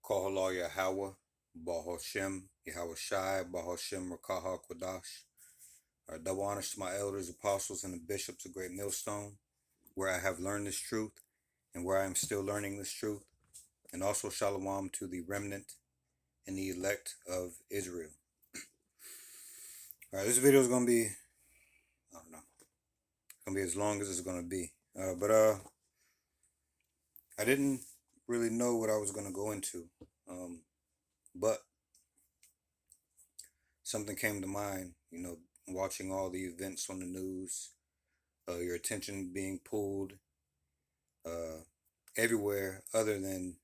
Kohala Yahweh, Bahoshem, Yahweh Shai, Bahoshem Rakaha Kwadash. Double honors to my elders, apostles, and the bishops of Great Millstone, where I have learned this truth and where I am still learning this truth. And also Shalom to the remnant and the elect of Israel. All right, this video is going to be, I don't know, it's going to be as long as it's going to be. But I didn't really know what I was going to go into. But something came to mind, watching all the events on the news, your attention being pulled everywhere other than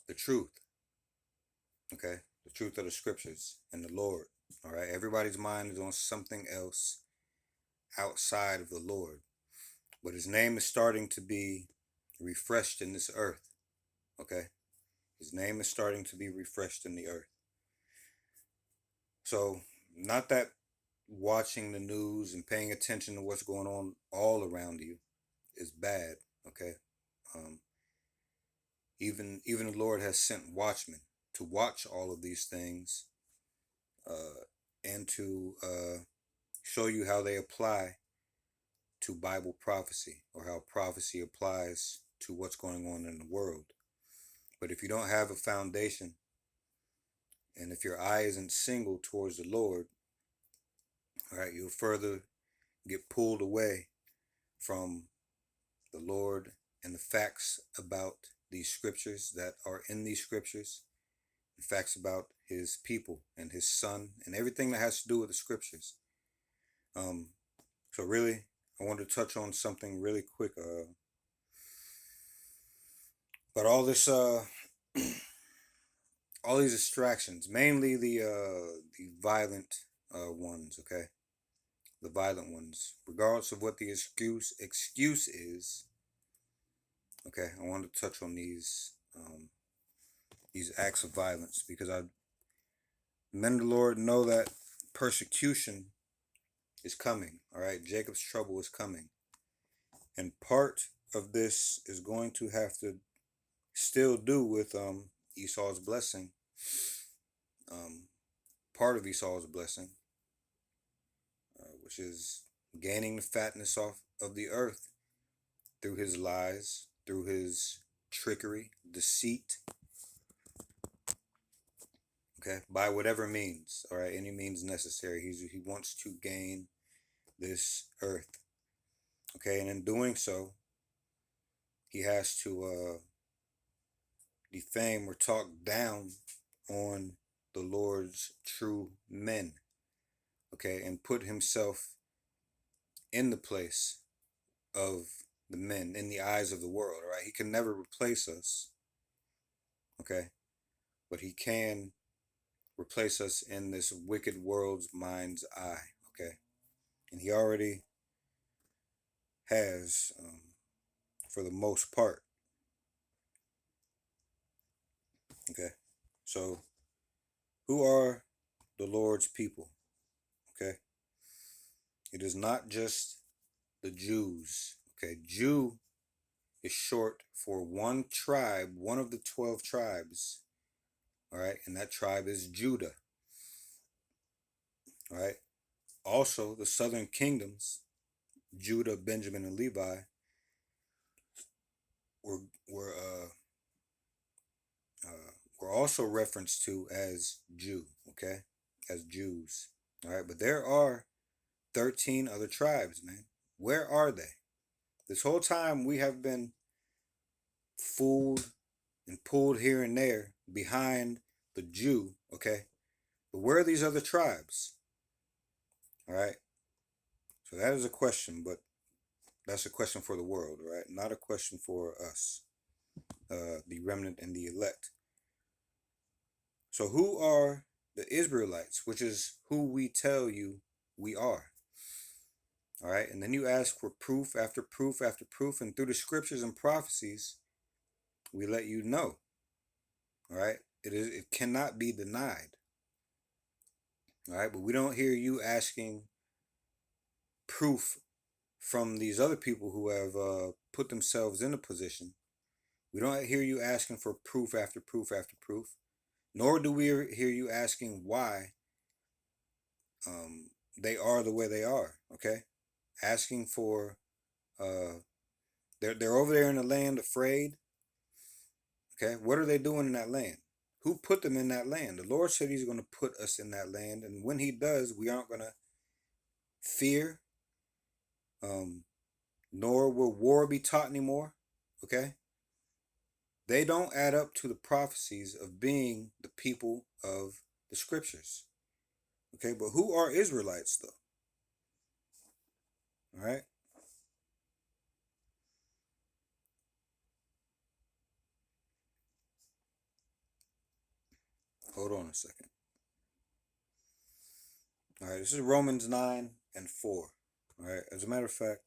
the truth, okay? The truth of the scriptures and the Lord, all right? Everybody's mind is on something else outside of the Lord. But his name is starting to be refreshed in this earth, okay? His name is starting to be refreshed in the earth. So, not that watching the news and paying attention to what's going on all around you is bad, okay? Even the Lord has sent watchmen to watch all of these things and to show you how they apply to Bible prophecy, or how prophecy applies to what's going on in the world. But if you don't have a foundation, and if your eye isn't single towards the Lord, all right, you'll further get pulled away from the Lord and the facts about these scriptures that are in these scriptures, the facts about his people and his son and everything that has to do with the scriptures. So really, I wanted to touch on something really quick but all this all these distractions, mainly the violent ones, okay? The violent ones, regardless of what the excuse is, okay? I wanted to touch on these acts of violence, because men of the Lord know that persecution is coming, all right? Jacob's trouble is coming. And part of this is going to have to still do with Esau's blessing. Part of Esau's blessing, which is gaining the fatness off of the earth through his lies, through his trickery, deceit, okay, by whatever means, all right, any means necessary. He wants to gain this earth, okay, and in doing so, he has to defame or talk down on the Lord's true men, okay, and put himself in the place of the men in the eyes of the world, all right? He can never replace us, okay, but he can replace us in this wicked world's mind's eye, okay? And he already has, for the most part, okay? So, who are the Lord's people, okay? It is not just the Jews, okay? Jew is short for one tribe, one of the 12 tribes, all right? And that tribe is Judah, all right? Also, the southern kingdoms, Judah, Benjamin, and Levi, were also referenced to as Jew, okay? As Jews, all right? But there are 13 other tribes, man. Where are they? This whole time we have been fooled and pulled here and there behind the Jew, okay? But where are these other tribes? All right? So that is a question, but that's a question for the world, all right? Not a question for us, the remnant and the elect. So who are the Israelites, which is who we tell you we are? All right, and then you ask for proof after proof after proof, and through the scriptures and prophecies, we let you know. All right, it cannot be denied. All right, but we don't hear you asking proof from these other people who have put themselves in a position We don't hear you asking for proof after proof after proof, nor do we hear you asking why they are the way they are. Okay, asking for they're over there in the land afraid. Okay, what are they doing in that land? Who put them in that land? The Lord said He's going to put us in that land, and when He does, we aren't going to fear, um, nor will war be taught anymore. Okay, they don't add up to the prophecies of being the people of the Scriptures. Okay, but who are Israelites though? All right. Hold on a second. All right, this is Romans 9 and 4. All right, as a matter of fact,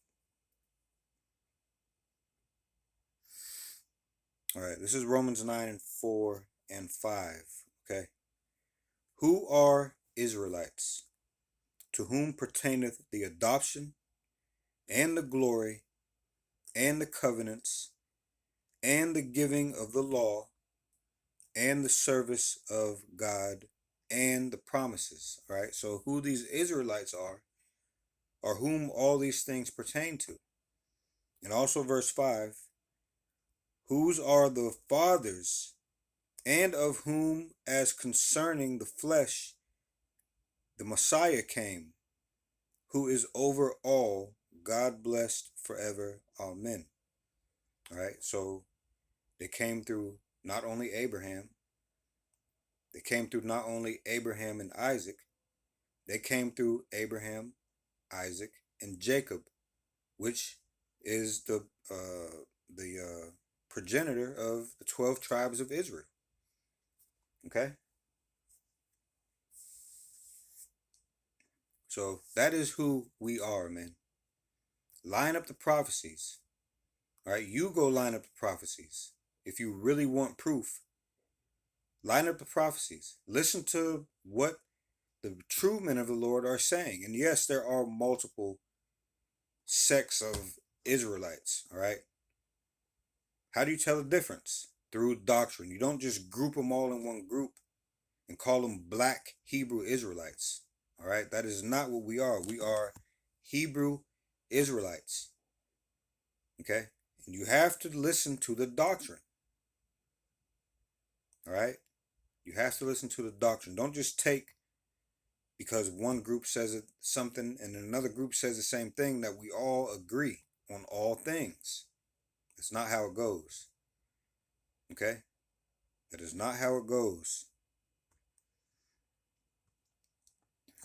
all right, this is Romans 9 and 4 and 5. Okay, who are Israelites? To whom pertaineth the adoption and the glory and the covenants and the giving of the law and the service of God and the promises. All right, so who these Israelites are whom all these things pertain to. And also, verse 5, whose are the fathers, and of whom, as concerning the flesh, the Messiah came, who is over all, God blessed forever. Amen. All right, so they came through not only Abraham, they came through not only Abraham and Isaac, they came through Abraham, Isaac, and Jacob, which is the progenitor of the 12 tribes of Israel. Okay? So that is who we are, man. Line up the prophecies. All right? You go line up the prophecies. If you really want proof, line up the prophecies. Listen to what the true men of the Lord are saying. And yes, there are multiple sects of Israelites. All right? How do you tell the difference? Through doctrine. You don't just group them all in one group and call them black Hebrew Israelites. All right, that is not what we are. We are Hebrew Israelites. Okay, and you have to listen to the doctrine. All right, you have to listen to the doctrine. Don't just take because one group says it something and another group says the same thing that we all agree on all things. That's not how it goes. Okay, that is not how it goes.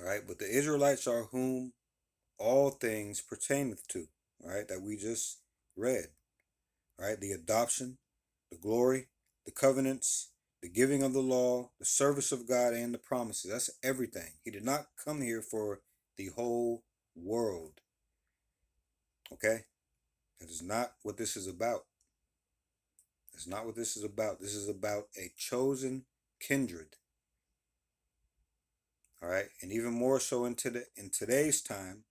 All right, but the Israelites are whom all things pertaineth to. All right, that we just read. All right, the adoption, the glory, the covenants, the giving of the law, the service of God, and the promises. That's everything. He did not come here for the whole world. Okay, that is not what this is about. That's not what this is about. This is about a chosen kindred. All right, and even more so in today's time,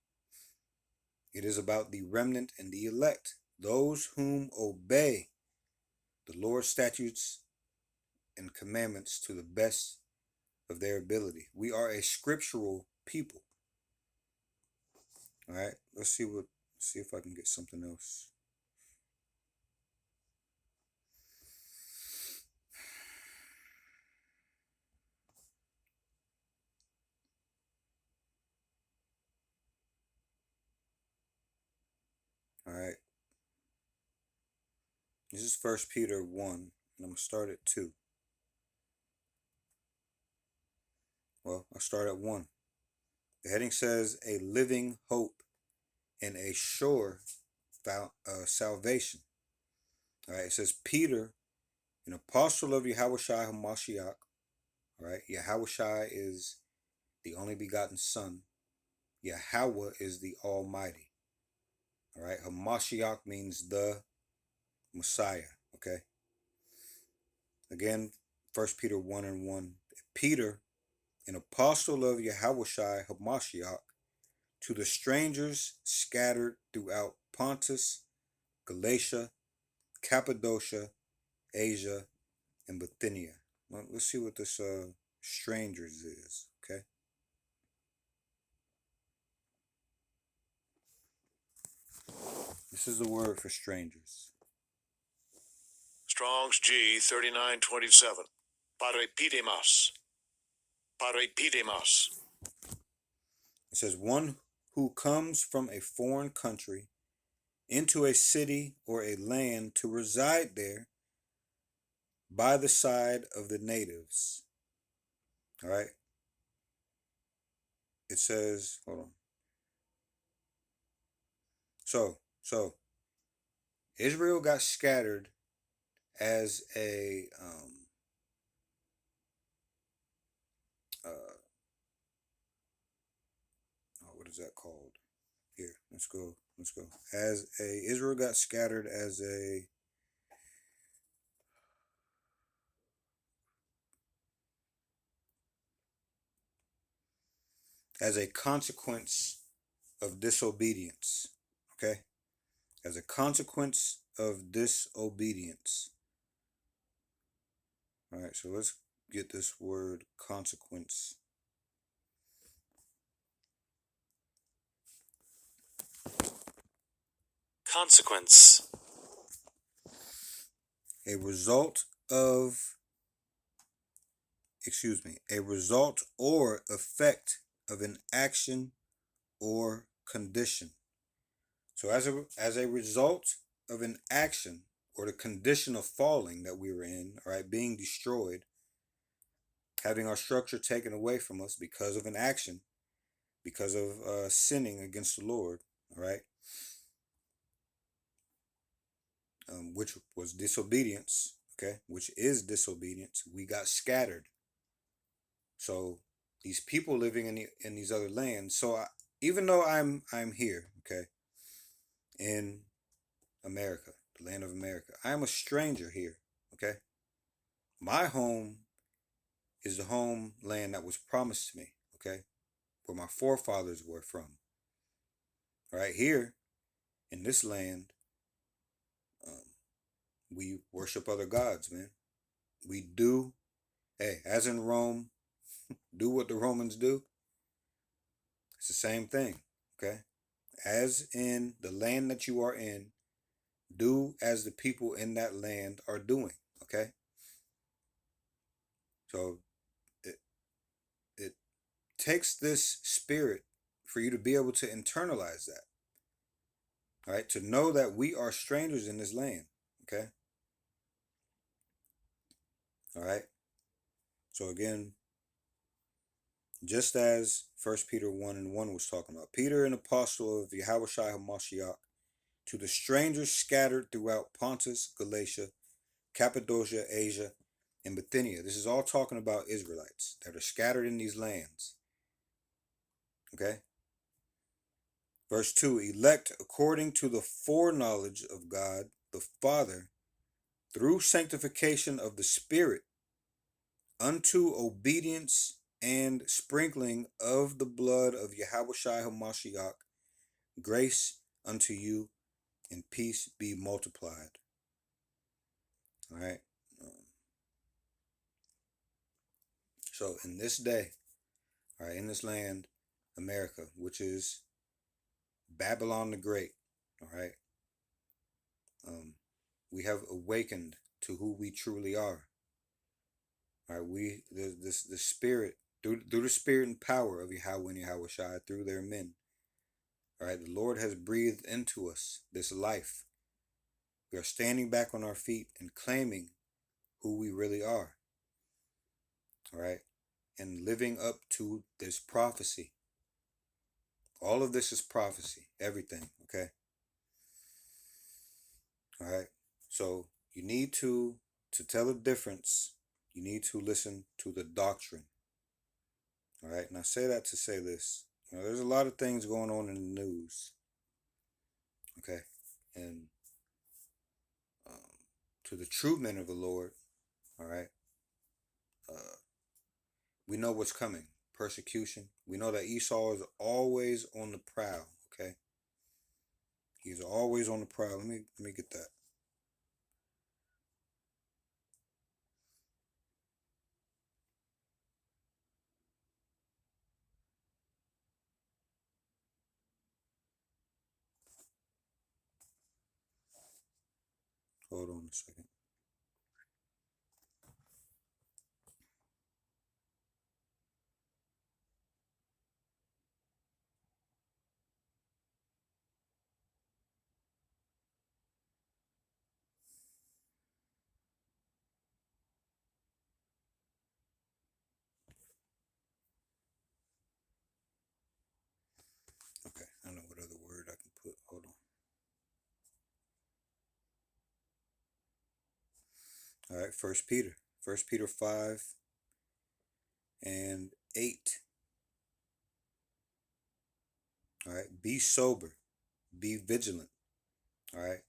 it is about the remnant and the elect, those whom obey the Lord's statutes and commandments to the best of their ability. We are a scriptural people. All right, let's see if I can get something else. All right, this is First Peter 1, and I'm gonna start at 2. Well, I'll start at 1. The heading says a living hope and a sure salvation. All right, it says Peter, an apostle of Yahushua HaMashiach. All right, Yahushua is the only begotten Son. Yahweh is the Almighty. All right, Hamashiach means the Messiah. Okay. Again, First Peter 1 and 1. Peter, an apostle of Yahushua HaMashiach, to the strangers scattered throughout Pontus, Galatia, Cappadocia, Asia, and Bithynia. Let's see what this strangers is, okay? This is the word for strangers. Strong's G 3927. Parepidemos. Parepidemos. It says, one who comes from a foreign country into a city or a land to reside there by the side of the natives. All right. It says, hold on. So Israel got scattered as a what is that called? Here, let's go. As a Israel got scattered as a consequence of disobedience. Okay? As a consequence of disobedience. All right, so let's get this word consequence. Consequence. A result or effect of an action or condition. So as a result of an action or the condition of falling that we were in, all right, being destroyed, having our structure taken away from us because of an action, because of sinning against the Lord, all right, which was disobedience, okay, which is disobedience. We got scattered. So these people living in these other lands. So even though I'm here, okay, in America, the land of America, I am a stranger here, okay. My home is the homeland that was promised to me, okay, where my forefathers were from. Right here in this land, we worship other gods, man. We do, hey, as in Rome, do what the Romans do. It's the same thing, okay? As in the land that you are in, do as the people in that land are doing, okay? So it takes this spirit for you to be able to internalize that, all right? To know that we are strangers in this land, okay? All right? So again, just as 1 Peter 1:1 was talking about, Peter, an apostle of Yahushua HaMashiach, to the strangers scattered throughout Pontus, Galatia, Cappadocia, Asia, and Bithynia. This is all talking about Israelites that are scattered in these lands. Okay? Verse 2, elect according to the foreknowledge of God the Father, through sanctification of the Spirit, unto obedience and sprinkling of the blood of Yahushua HaMashiach, grace unto you and peace be multiplied. All right. So in this day, all right, in this land, America, which is Babylon the Great, all right, we have awakened to who we truly are. All right, the spirit, through the spirit and power of Yahweh and Yahweh Shai, through their men. All right, the Lord has breathed into us this life. We are standing back on our feet and claiming who we really are. All right, and living up to this prophecy. All of this is prophecy, everything, okay? All right. So you need to tell the difference, you need to listen to the doctrine. All right. And I say that to say this. There's a lot of things going on in the news. Okay. And to the true men of the Lord, all right, we know what's coming. Persecution. We know that Esau is always on the prowl. Okay. He's always on the prowl. Let me get that. second. Okay, I don't know what other word I can put. Hold on. All right, First Peter. 5:8. All right, be sober, be vigilant. All right,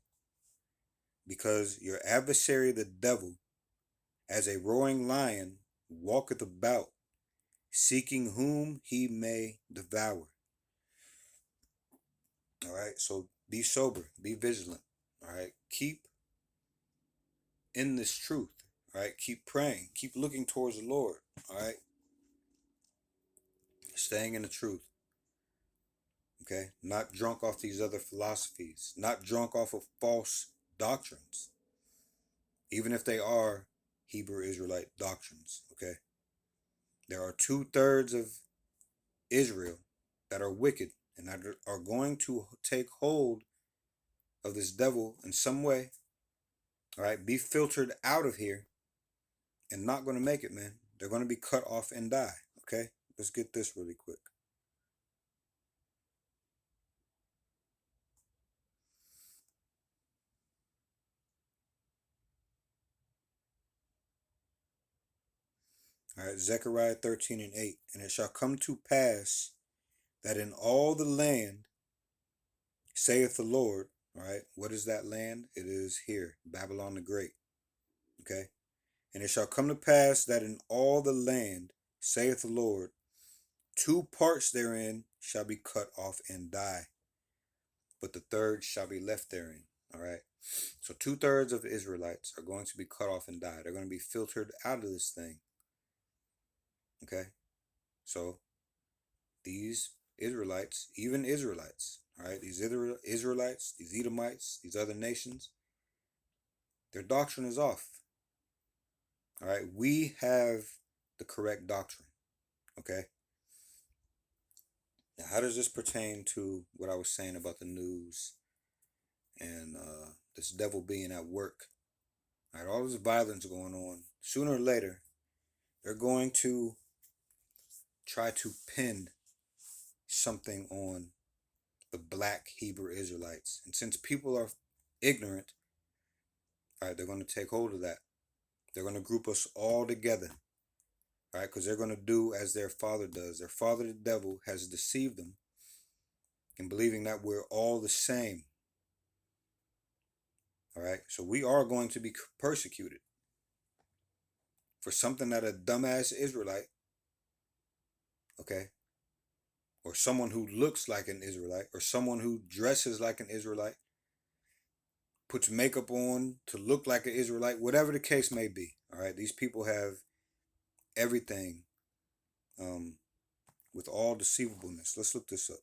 because your adversary, the devil, as a roaring lion, walketh about, seeking whom he may devour. All right, so be sober, be vigilant. All right, keep in this truth. All right, keep praying, keep looking towards the Lord. All right, staying in the truth. Okay, not drunk off these other philosophies, not drunk off of false doctrines, even if they are Hebrew Israelite doctrines. Okay, there are 2/3 of Israel that are wicked and that are going to take hold of this devil in some way. All right, be filtered out of here and not going to make it, man. They're going to be cut off and die. Okay, let's get this really quick. All right, Zechariah 13:8. And it shall come to pass that in all the land, saith the Lord. All right, what is that land? It is here, Babylon the Great. Okay, and it shall come to pass that in all the land, saith the Lord, 2 parts therein shall be cut off and die, but the third shall be left therein. All right, so 2/3 of the Israelites are going to be cut off and die. They're going to be filtered out of this thing. Okay, so these Israelites, even Israelites, all right, these Israelites, these Edomites, these other nations, their doctrine is off. All right, we have the correct doctrine. Okay, now how does this pertain to what I was saying about the news and this devil being at work? All right, all this violence going on. Sooner or later, they're going to try to pin something on the black Hebrew Israelites, and since people are ignorant, all right, they're going to take hold of that. They're going to group us all together. All right, because they're going to do as their father does. Their father, the devil, has deceived them in believing that we're all the same. All right, so we are going to be persecuted for something that a dumbass Israelite, okay, or someone who looks like an Israelite, or someone who dresses like an Israelite, puts makeup on to look like an Israelite, whatever the case may be. All right, these people have everything with all deceivableness. Let's look this up.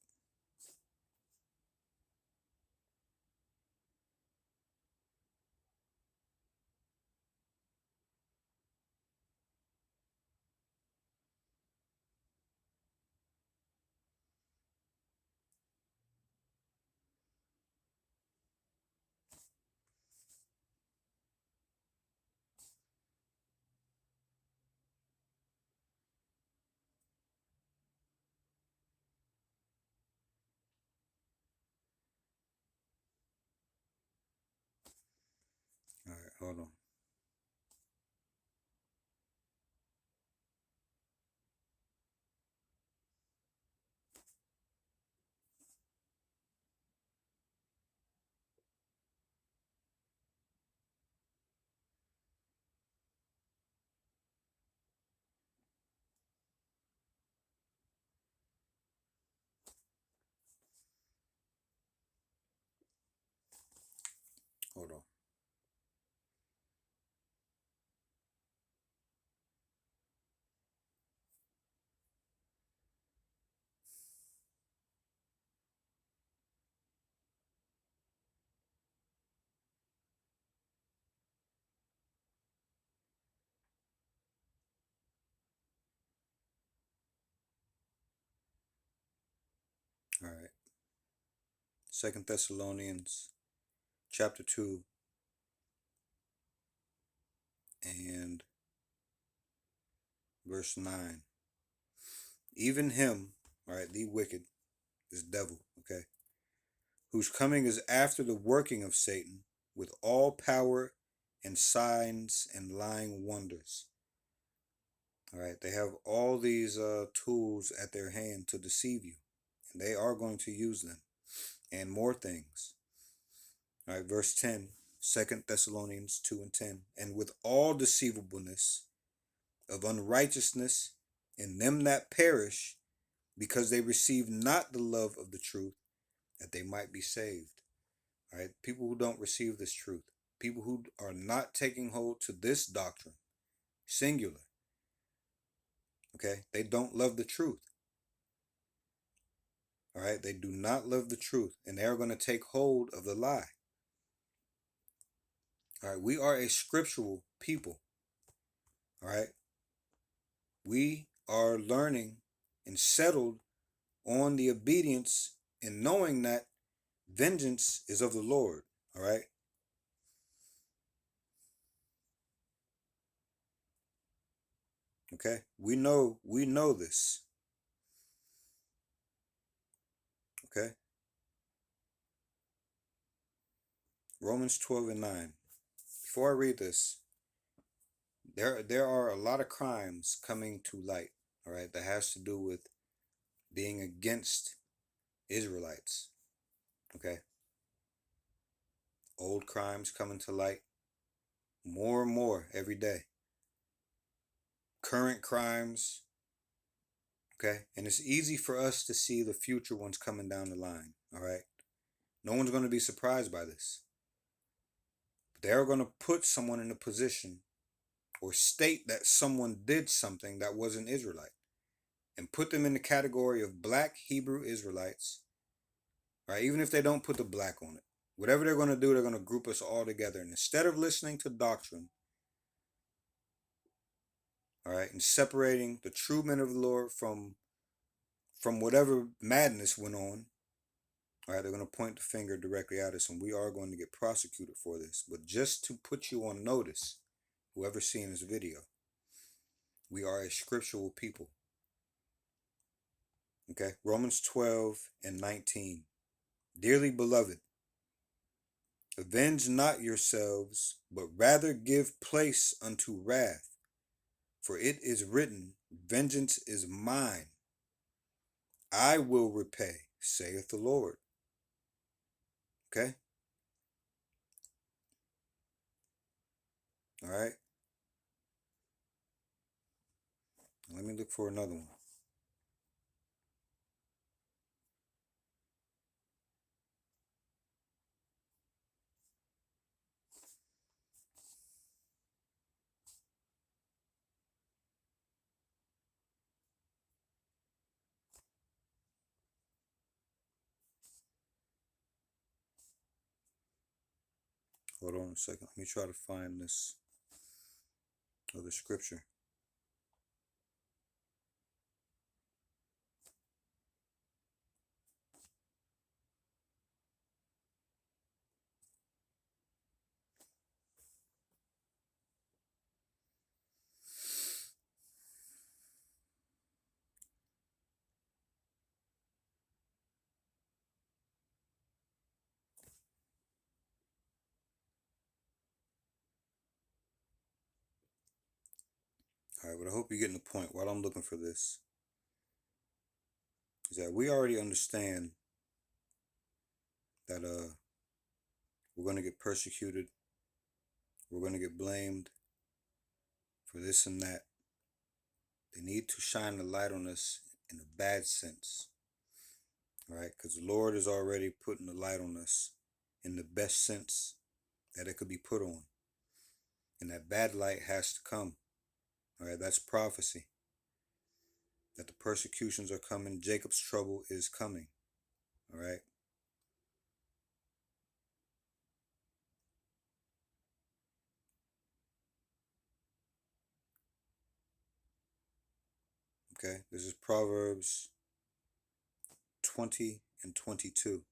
All right, hold on. Hold on. All right. 2 Thessalonians chapter 2 and verse 9. Even him, all right, the wicked, this devil, okay, whose coming is after the working of Satan with all power and signs and lying wonders. All right, they have all these tools at their hand to deceive you, and they are going to use them and more things. All right, verse 10, 2 Thessalonians 2 and 10. And with all deceivableness of unrighteousness in them that perish, because they receive not the love of the truth, that they might be saved. All right, people who don't receive this truth, people who are not taking hold to this doctrine, singular, okay, they don't love the truth. All right, they do not love the truth, and they are going to take hold of the lie. All right, we are a scriptural people. All right, we are learning and settled on the obedience and knowing that vengeance is of the Lord. All right. Okay. We know this. Okay. Romans 12 and 9. Before I read this, there are a lot of crimes coming to light. All right, that has to do with being against Israelites. Okay. Old crimes coming to light more and more every day. Current crimes. Okay. And it's easy for us to see the future ones coming down the line. All right. No one's going to be surprised by this. They're going to put someone in a position or state that someone did something that wasn't Israelite and put them in the category of black Hebrew Israelites. Right. Even if they don't put the black on it. Whatever they're going to do, they're going to group us all together. And instead of listening to doctrine, all right, and separating the true men of the Lord from whatever madness went on, all right, they're going to point the finger directly at us, and we are going to get prosecuted for this. But just to put you on notice, whoever's seeing this video, we are a scriptural people. Okay, Romans 12 and 19. Dearly beloved, avenge not yourselves, but rather give place unto wrath. For it is written, vengeance is mine. I will repay, saith the Lord. Okay? All right? Let me look for another one. Hold on a second. Let me try to find this other scripture. All right, but I hope you're getting the point. While I'm looking for this, is that we already understand that we're going to get persecuted. We're going to get blamed for this and that. They need to shine the light on us in a bad sense. All right, because the Lord is already putting the light on us in the best sense that it could be put on. And that bad light has to come. All right, that's prophecy. That the persecutions are coming. Jacob's trouble is coming. All right. Okay, this is Proverbs 20 and 22.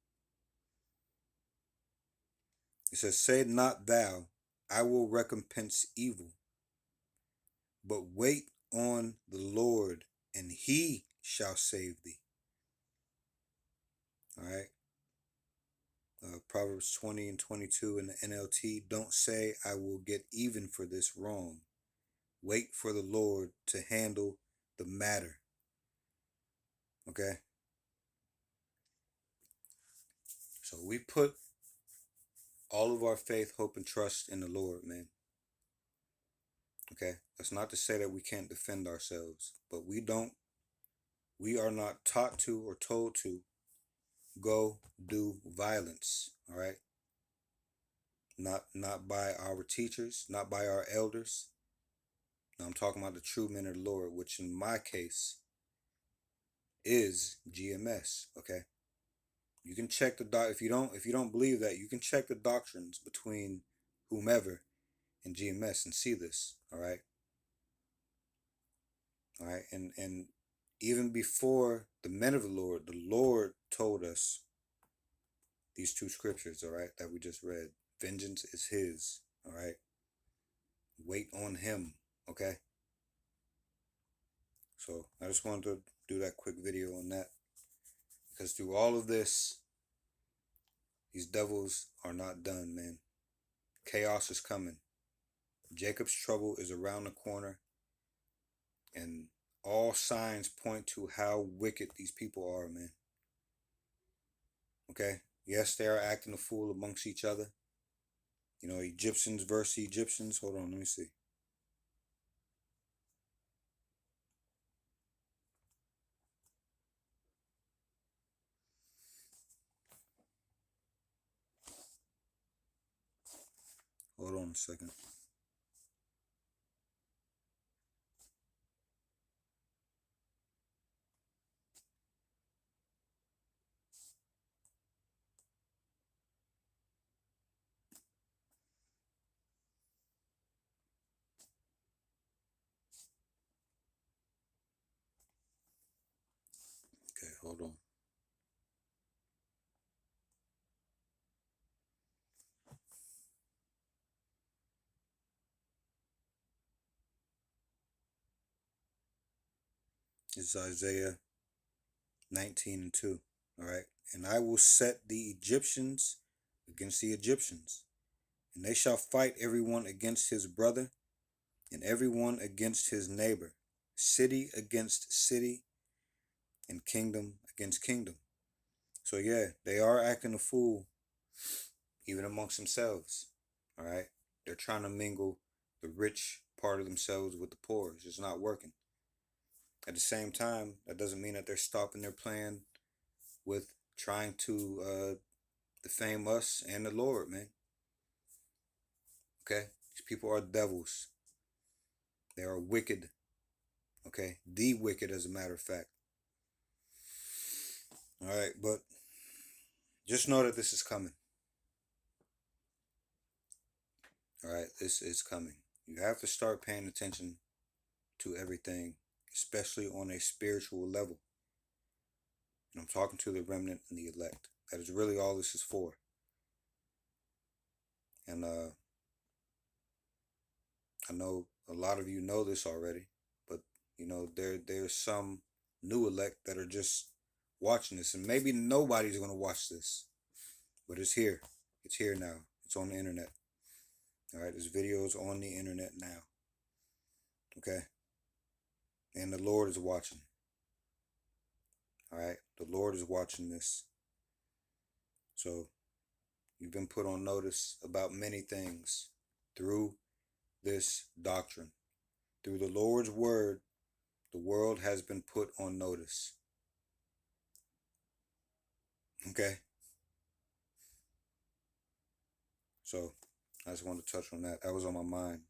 It says, "Say not thou, I will recompense evil, but wait on the Lord, and he shall save thee." All right. Proverbs 20 and 22 in the NLT. "Don't say, I will get even for this wrong. Wait for the Lord to handle the matter." Okay. So we put all of our faith, hope, and trust in the Lord, man. Okay. That's not to say that we can't defend ourselves, but we are not taught to or told to go do violence. All right. Not by our teachers, not by our elders. Now I'm talking about the true men of the Lord, which in my case is GMS. Okay. You can check the if you don't believe that, you can check the doctrines between whomever and GMS and see this. All right. All right. And even before the men of the Lord told us these two scriptures, all right, that we just read. Vengeance is his. All right. Wait on him. Okay. So I just wanted to do that quick video on that, because through all of this, these devils are not done, man. Chaos is coming. Jacob's trouble is around the corner, and all signs point to how wicked these people are, man. Okay? Yes, they are acting a fool amongst each other. You know, Egyptians versus Egyptians. Hold on, let me see. Hold on a second. Okay, hold on. It's Isaiah 19 and 2. All right. "And I will set the Egyptians against the Egyptians, and they shall fight everyone against his brother, and everyone against his neighbor, city against city, and kingdom against kingdom." So yeah, they are acting a fool even amongst themselves. All right. They're trying to mingle the rich part of themselves with the poor. It's just not working. At the same time, that doesn't mean that they're stopping their plan with trying to defame us and the Lord, man. Okay? These people are devils. They are wicked. Okay? The wicked, as a matter of fact. All right, but just know that this is coming. All right, this is coming. You have to start paying attention to everything, especially on a spiritual level. And I'm talking to the remnant and the elect. That is really all this is for. And I know a lot of you know this already, but you know there's some new elect that are just watching this, and maybe nobody's gonna watch this, but it's here. It's here now. It's on the internet. All right, this video is on the internet now. Okay, and the Lord is watching. All right, the Lord is watching this. So you've been put on notice about many things through this doctrine. Through the Lord's word, the world has been put on notice. Okay? So I just wanted to touch on that. That was on my mind.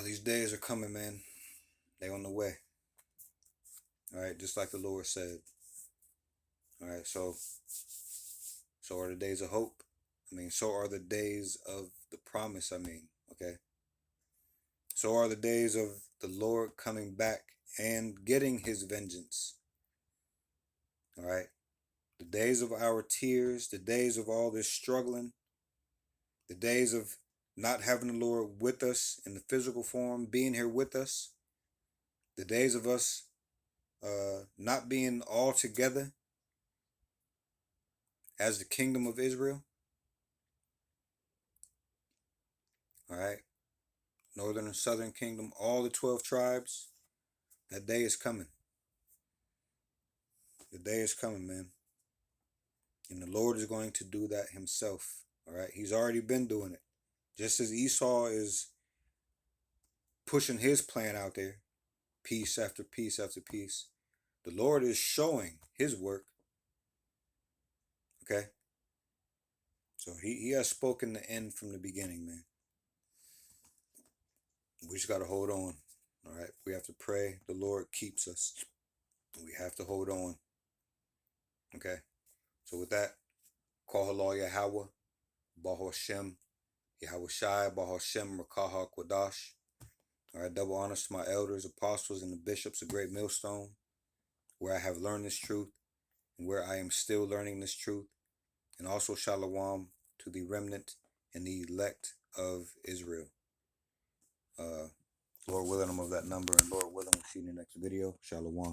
These days are coming, man. They on the way. All right, just like the Lord said. All right, so are the days of hope. I mean, so are the days of the promise, I mean, okay? So are the days of the Lord coming back and getting his vengeance. All right. The days of our tears, the days of all this struggling, the days of not having the Lord with us in the physical form, being here with us, the days of us not being all together as the kingdom of Israel. All right. Northern and Southern Kingdom, all the 12 tribes. That day is coming. The day is coming, man. And the Lord is going to do that himself. All right. He's already been doing it. Just as Esau is pushing his plan out there, piece after piece after piece, the Lord is showing his work. Okay. So he has spoken the end from the beginning, man. We just got to hold on. All right. We have to pray the Lord keeps us. We have to hold on. Okay. So with that, call halal Yahweh, Baha Shem, Yahweh Shai, Baha Shem, Rakaha Kwadash. All right. Double honors to my elders, apostles, and the bishops of Great Millstone, where I have learned this truth and where I am still learning this truth. And also Shalom to the remnant and the elect of Israel. Lord willing, I'm of that number, and Lord willing, we'll see you in the next video. Shalom.